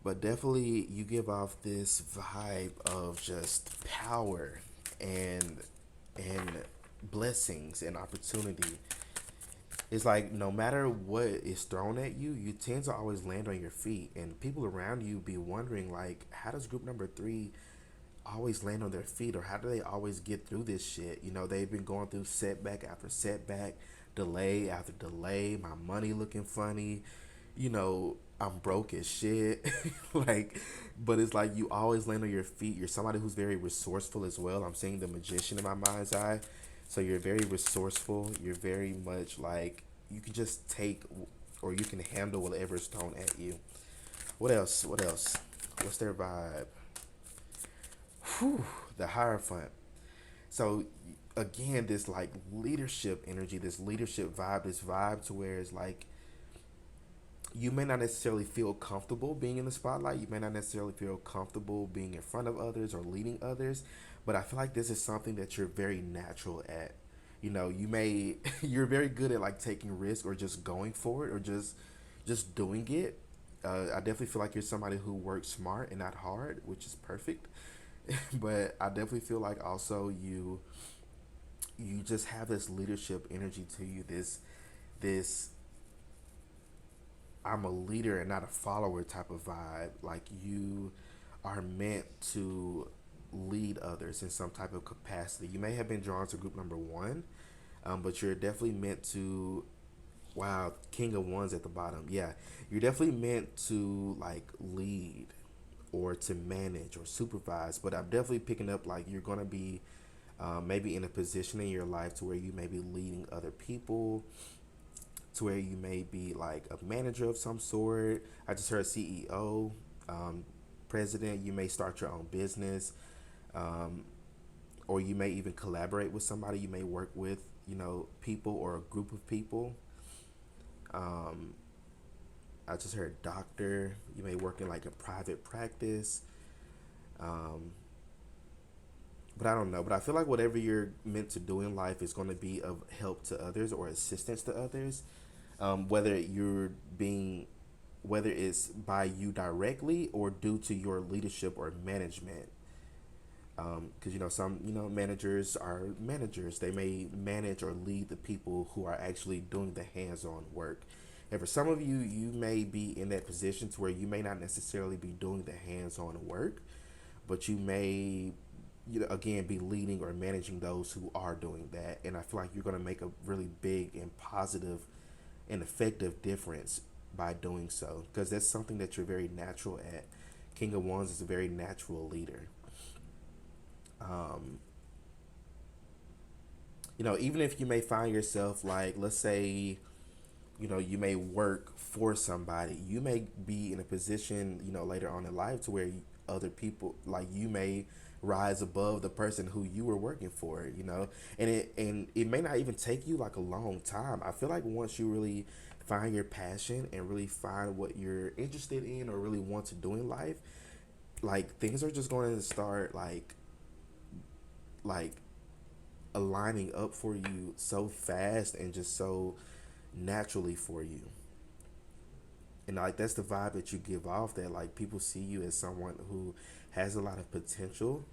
But definitely you give off this vibe of just power and and blessings and opportunity. It's like no matter what is thrown at you, you tend to always land on your feet, and people around you be wondering like, how does group number three always land on their feet, or how do they always get through this shit? They've been going through setback after setback, delay after delay, my money looking funny, I'm broke as shit. like, but it's like you always land on your feet. You're somebody who's very resourceful as well. I'm seeing the magician in my mind's eye. So you're very resourceful. You're very much like you can just take or you can handle whatever's thrown at you. What else? What else? What's their vibe? Whew, the Hierophant. So again, this like leadership energy, this leadership vibe, this vibe to where it's like you may not necessarily feel comfortable being in the spotlight. You may not necessarily feel comfortable being in front of others or leading others, but I feel like this is something that you're very natural at. You're very good at like taking risks or just going for it or just doing it. I definitely feel like you're somebody who works smart and not hard, which is perfect. But I definitely feel like also you just have this leadership energy to you. This I'm a leader and not a follower type of vibe. Like you are meant to lead others in some type of capacity. You may have been drawn to group number one, but you're definitely meant to. Wow, King of Wands at the bottom. Yeah, you're definitely meant to like lead or to manage or supervise. But I'm definitely picking up like you're gonna be maybe in a position in your life to where you may be leading other people, to where you may be like a manager of some sort. I just heard CEO, um, president. You may start your own business, um, or you may even collaborate with somebody. You may work with people or a group of people. Um, I just heard doctor. You may work in like a private practice. Um, but I don't know. But I feel like whatever you're meant to do in life is going to be of help to others or assistance to others. Whether you're being, whether it's by you directly or due to your leadership or management. Because some managers are managers. They may manage or lead the people who are actually doing the hands-on work. And for some of you, you may be in that position to where you may not necessarily be doing the hands-on work, but you may, again, be leading or managing those who are doing that. And I feel like you're going to make a really big and positive and effective difference by doing so, because that's something that you're very natural at. King of Wands is a very natural leader. Um, Even if you may find yourself like, let's say, you may work for somebody, you may be in a position, later on in life to where other people, like you may rise above the person who you were working for, and it may not even take you like a long time. I feel like once you really find your passion and really find what you're interested in or really want to do in life, like things are just going to start like aligning up for you so fast and just so naturally for you. And like that's the vibe that you give off, that like people see you as someone who has a lot of potential.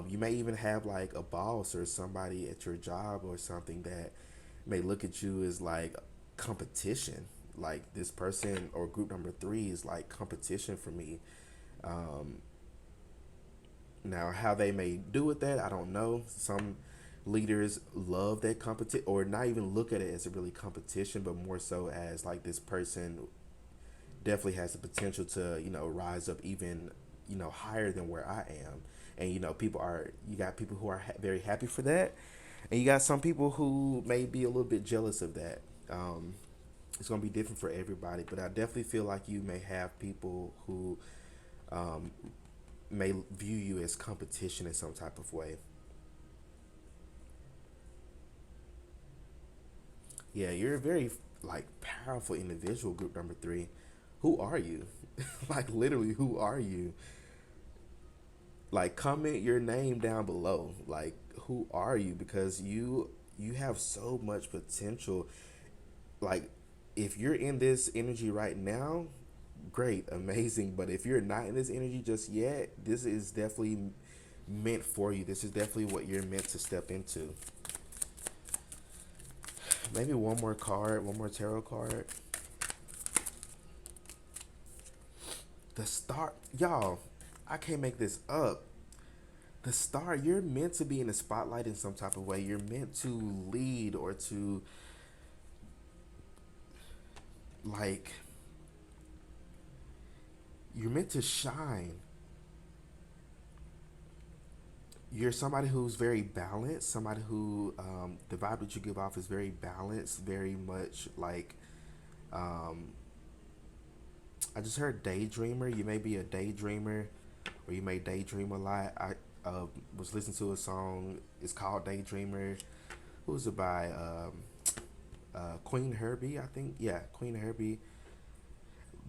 You may even have like a boss or somebody at your job or something that may look at you as like competition. Like this person or group number three is like competition for me. Um, Now, how they may do with that, I don't know. Some leaders love that competition, or not even look at it as a really competition, but more so as like this person definitely has the potential to rise up even higher than where I am. And you got people who are very happy for that, and you got some people who may be a little bit jealous of that. It's gonna be different for everybody, but I definitely feel like you may have people who um, may view you as competition in some type of way. Yeah, you're a very like powerful individual, group number three. Who are you? Like literally, who are you? Like comment your name down below. Like who are you? Because you have so much potential. Like if you're in this energy right now, great, amazing. But if you're not in this energy just yet, this is definitely meant for you. This is definitely what you're meant to step into. Maybe one more card, one more tarot card. The star, y'all, I can't make this up. The star, you're meant to be in the spotlight in some type of way. You're meant to lead or to like you're meant to shine. You're somebody who's very balanced, somebody who the vibe that you give off is very balanced, very much like um, I just heard daydreamer. You may be a daydreamer, or you may daydream a lot. I was listening to a song. It's called Daydreamer. Who's it by? Queen Herbie, I think. Yeah, Queen Herbie.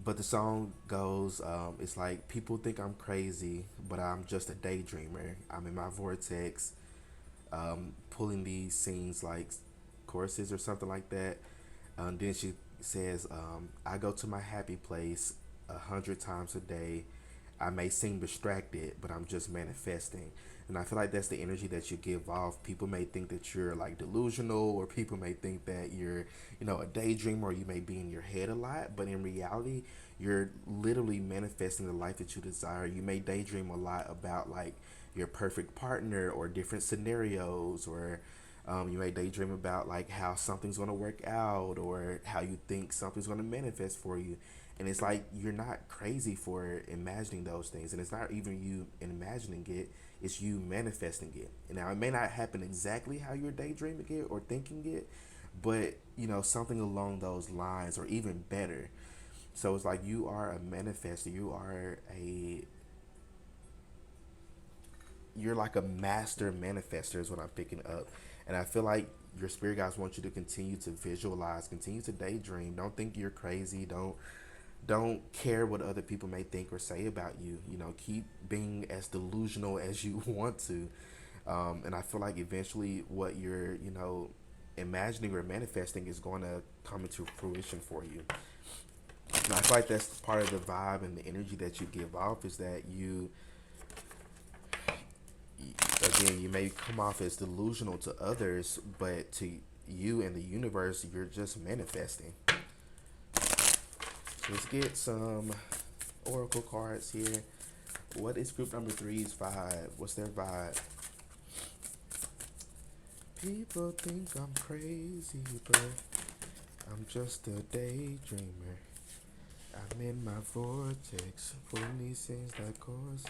But the song goes, it's like people think I'm crazy, but I'm just a daydreamer. I'm in my vortex, pulling these scenes like choruses or something like that. Then she says, I go to my happy place 100 times a day. I may seem distracted, but I'm just manifesting. And I feel like that's the energy that you give off. People may think that you're like delusional, or people may think that you're, a daydreamer, or you may be in your head a lot. But in reality, you're literally manifesting the life that you desire. You may daydream a lot about like your perfect partner or different scenarios, or you may daydream about like how something's going to work out, or how you think something's going to manifest for you. And it's like you're not crazy for imagining those things, and it's not even you imagining it, it's you manifesting it. And now it may not happen exactly how you're daydreaming it or thinking it, but something along those lines, or even better. So it's like you are a manifester. You're like a master manifester is what I'm picking up. And I feel like your spirit guides want you to continue to visualize, continue to daydream. Don't think you're crazy. Don't care what other people may think or say about you. Keep being as delusional as you want to. And I feel like eventually what you're, imagining or manifesting is going to come into fruition for you. And I feel like that's part of the vibe and the energy that you give off, is that again, you may come off as delusional to others, but to you and the universe, you're just manifesting. So let's get some oracle cards here. What is group number three's vibe? What's their vibe? People think I'm crazy, but I'm just a daydreamer. I'm in my vortex, pulling these things like courses.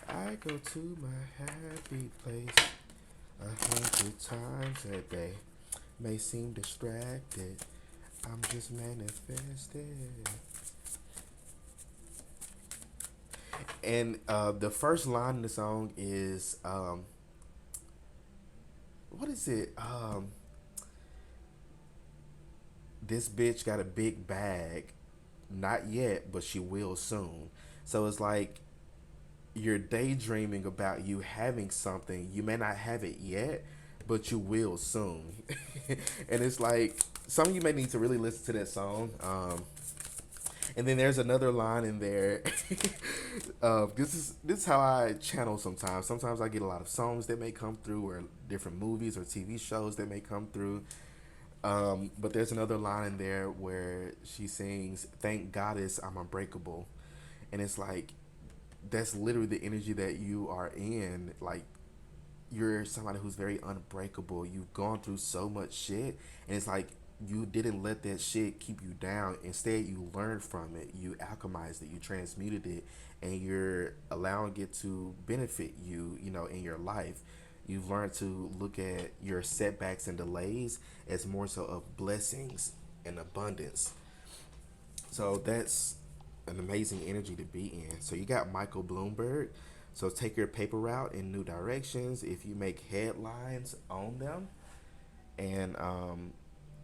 I go to my happy place 100 times a day. May seem distracted, I'm just manifested. And the first line in the song is what is it? This bitch got a big bag. Not yet, but she will soon. So it's like you're daydreaming about you having something. You may not have it yet, but you will soon. And it's like some of you may need to really listen to that song. And then there's another line in there. This is how I channel sometimes. Sometimes I get a lot of songs that may come through, or different movies or TV shows that may come through. But there's another line in there where she sings, "Thank Goddess I'm unbreakable," and it's like that's literally the energy that you are in. Like you're somebody who's very unbreakable. You've gone through so much shit, and it's like you didn't let that shit keep you down. Instead, you learned from it, you alchemized it, you transmuted it, and you're allowing it to benefit you, in your life. You've learned to look at your setbacks and delays as more so of blessings and abundance. So that's an amazing energy to be in. So you got Michael Bloomberg. So take your paper route in new directions. If you make headlines, own them, and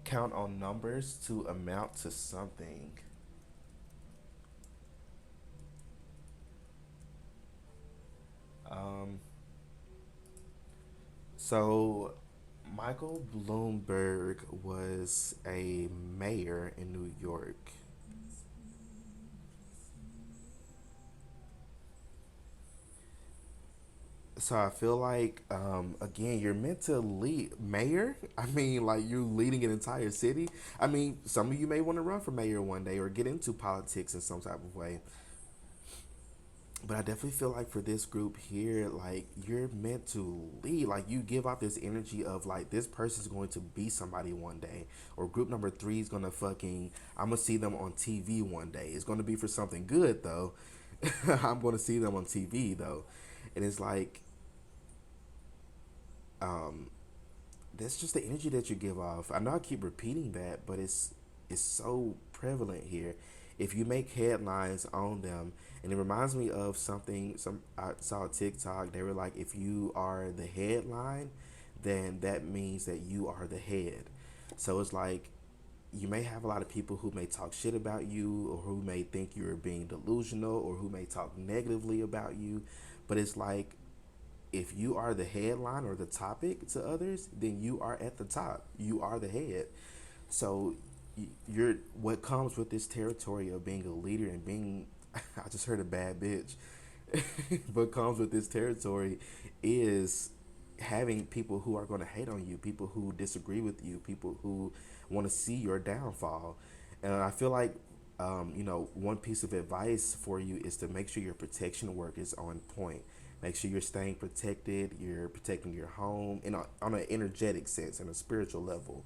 count on numbers to amount to something. Um, so Michael Bloomberg was a mayor in New York. So I feel like again you're meant to lead mayor. I mean, like you're leading an entire city. I mean, some of you may want to run for mayor one day or get into politics in some type of way. But I definitely feel like for this group here, like you're meant to lead. Like you give out this energy of like this person's going to be somebody one day, or group number three is gonna fucking. I'm gonna see them on TV one day. It's gonna be for something good though. I'm gonna see them on TV though, and it's like um, that's just the energy that you give off. I know I keep repeating that, but it's so prevalent here. If you make headlines on them, and it reminds me of something. Some I saw a TikTok. They were like, if you are the headline, then that means that you are the head. So it's like you may have a lot of people who may talk shit about you, or who may think you're being delusional, or who may talk negatively about you, but it's like if you are the headline or the topic to others, then you are at the top. You are the head. So you're what comes with this territory of being a leader and being I just heard a bad bitch. What comes with this territory is having people who are going to hate on you, people who disagree with you, people who want to see your downfall. And I feel like, one piece of advice for you is to make sure your protection work is on point. Make sure you're staying protected, you're protecting your home, and on an energetic sense, and a spiritual level.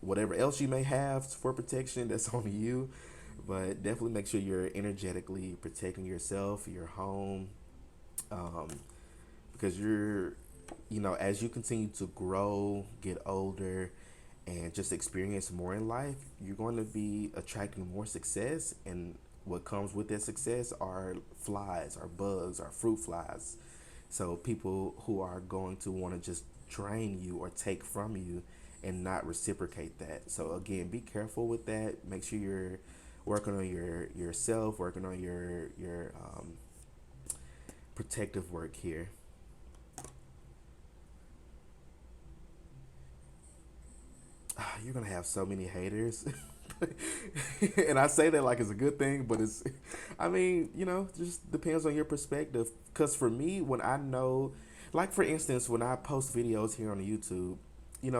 Whatever else you may have for protection, that's on you. But definitely make sure you're energetically protecting yourself, your home, um, because as you continue to grow, get older, and just experience more in life, you're going to be attracting more success. And what comes with that success are flies, are bugs, are fruit flies. So people who are going to want to just drain you or take from you and not reciprocate that. So again, be careful with that. Make sure you're working on yourself, working on your protective work here. You're gonna have so many haters. And I say that like it's a good thing, but I mean, just depends on your perspective. Because for me, when I know, like for instance, when I post videos here on YouTube,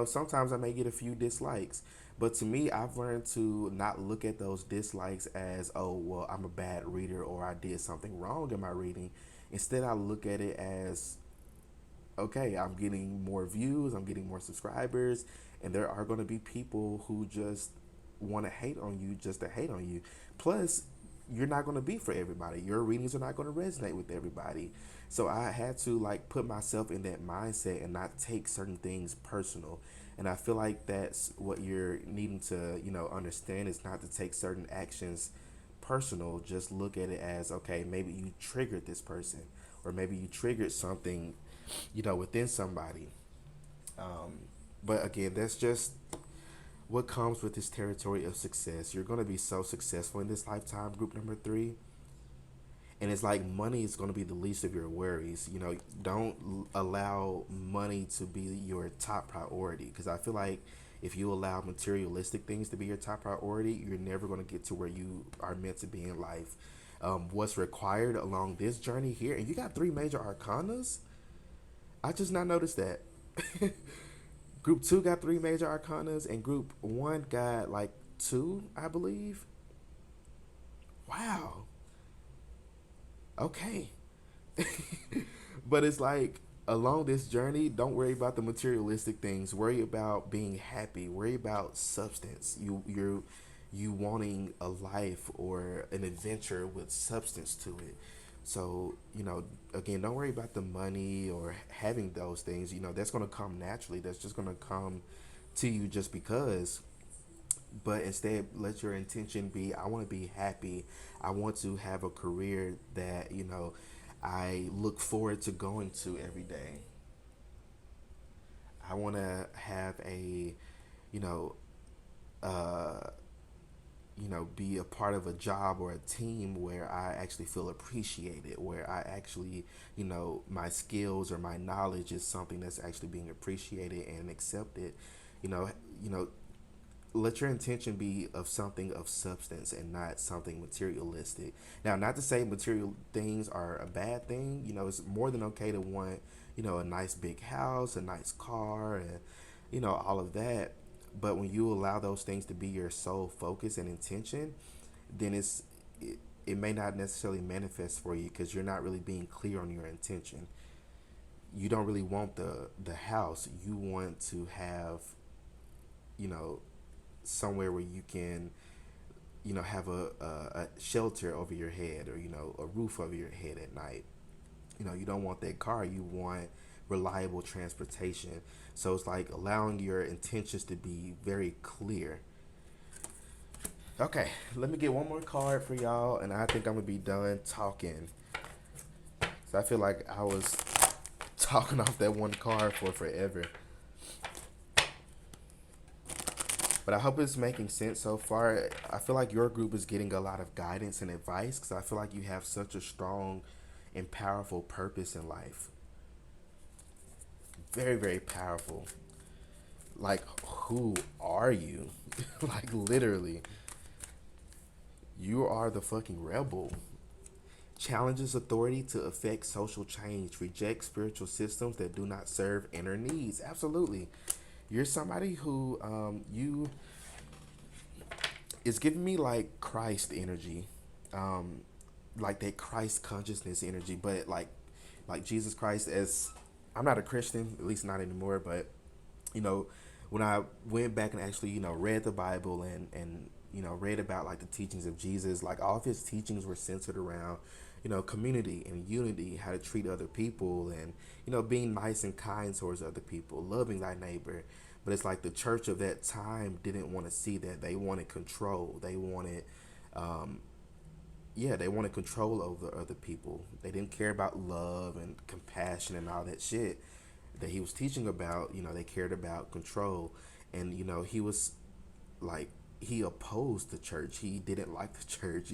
sometimes I may get a few dislikes. But to me, I've learned to not look at those dislikes as, oh, well, I'm a bad reader or I did something wrong in my reading. Instead, I look at it as, okay, I'm getting more views, I'm getting more subscribers, and there are going to be people who just want to hate on you just to hate on you. Plus, you're not going to be for everybody. Your readings are not going to resonate with everybody. So I had to like put myself in that mindset and not take certain things personal. And I feel like that's what you're needing to, understand is not to take certain actions personal. Just look at it as, okay, maybe you triggered this person, or maybe you triggered something, within somebody. Um, but again, that's just what comes with this territory of success. You're going to be so successful in this lifetime, group number three. And it's like money is going to be the least of your worries. Don't allow money to be your top priority. Because I feel like if you allow materialistic things to be your top priority, you're never going to get to where you are meant to be in life. What's required along this journey here, and you got three major arcanas. I just not noticed that. Group two got three major arcanas, and group one got like two, I believe. Wow. Okay. But it's like along this journey, don't worry about the materialistic things. Worry about being happy. Worry about substance. You wanting a life or an adventure with substance to it. So, again, don't worry about the money or having those things. That's going to come naturally. That's just going to come to you just because. But instead, let your intention be, I want to be happy. I want to have a career that, I look forward to going to every day. I want to have you know, uh, be a part of a job or a team where I actually feel appreciated, where I actually, my skills or my knowledge is something that's actually being appreciated and accepted. You know, you know, let your intention be of something of substance and not something materialistic. Now, not to say material things are a bad thing. It's more than okay to want, a nice big house, a nice car, and, all of that. But when you allow those things to be your sole focus and intention, then it may not necessarily manifest for you because you're not really being clear on your intention. You don't really want the house. You want to have, you know, somewhere where you can, have a shelter over your head, or, a roof over your head at night. You don't want that car. You want reliable transportation. So it's like allowing your intentions to be very clear. Okay, let me get one more card for y'all, and I think I'm gonna be done talking. So I feel like I was talking off that one card for forever. But I hope it's making sense so far. I feel like your group is getting a lot of guidance and advice because I feel like you have such a strong and powerful purpose in life. Very, very powerful. Like, who are you? Like, literally, You are the fucking rebel. Challenges authority to affect social change. Reject spiritual systems that do not serve inner needs. Absolutely. You're somebody who you it's giving me like Christ energy, um, like that Christ consciousness energy, but like Jesus Christ. As I'm not a Christian, at least not anymore, but you know, when I went back and actually read the Bible and read about like the teachings of Jesus, like all of his teachings were centered around community and unity, how to treat other people, and being nice and kind towards other people, loving thy neighbor. But it's like the church of that time didn't want to see that. They wanted control. They wanted yeah, they wanted control over other people. They didn't care about love and compassion and all that shit that he was teaching about. They cared about control. And he was like, he opposed the church. He didn't like the church.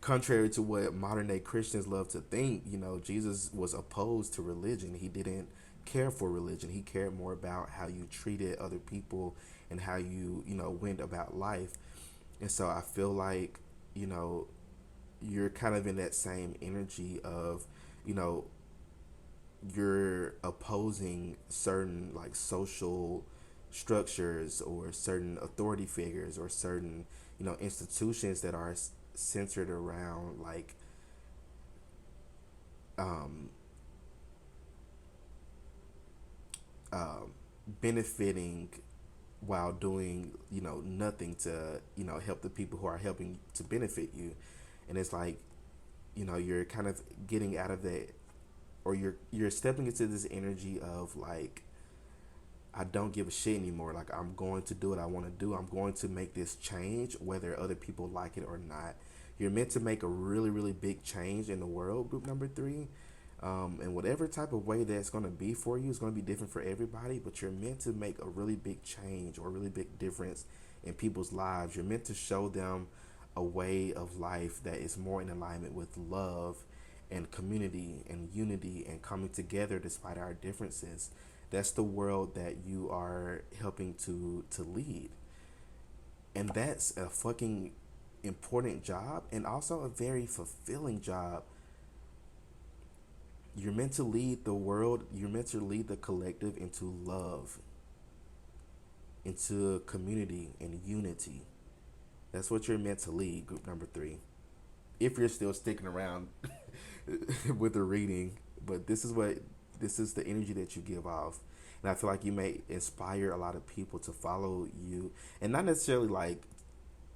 Contrary to what modern day Christians love to think, Jesus was opposed to religion. He didn't care for religion. He cared more about how you treated other people and how you went about life. And so I feel like you know you're kind of in that same energy of you know you're opposing certain like social structures or certain authority figures or certain institutions that are centered around like um, benefiting while doing nothing to help the people who are helping to benefit you. And it's like you're kind of getting out of that, or you're stepping into this energy of like, I don't give a shit anymore. Like, I'm going to do what I want to do. I'm going to make this change whether other people like it or not. You're meant to make a really, really big change in the world, group number three. And whatever type of way that's going to be for you is going to be different for everybody, but you're meant to make a really big change or a really big difference in people's lives. You're meant to show them a way of life that is more in alignment with love and community and unity and coming together despite our differences. That's the world that you are helping to lead. And that's a fucking important job and also a very fulfilling job. You're meant to lead the world, you're meant to lead the collective into love, into community and unity. That's what you're meant to lead, group number three. If you're still sticking around with the reading, but this is the energy that you give off. And I feel like you may inspire a lot of people to follow you, and not necessarily like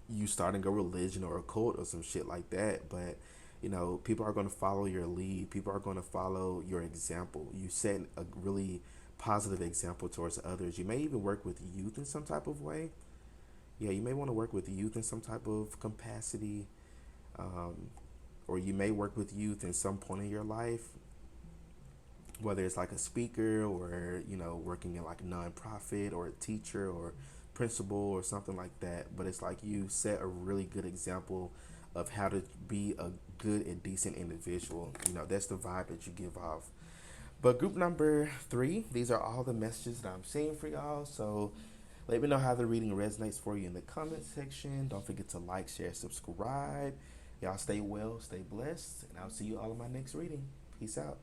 you starting a religion or a cult or some shit like that, but people are going to follow your lead. People are going to follow your example. You set a really positive example towards others. You may even work with youth in some type of way. Yeah, you may want to work with youth in some type of capacity, um, or you may work with youth in some point in your life, whether it's like a speaker or working in like a nonprofit or a teacher or principal or something like that. But it's like you set a really good example of how to be a good and decent individual. That's the vibe that you give off. But group number three, these are all the messages that I'm seeing for y'all. So let me know how the reading resonates for you in the comment section. Don't forget to like, share, subscribe. Y'all stay well, stay blessed, and I'll see you all in my next reading. Peace out.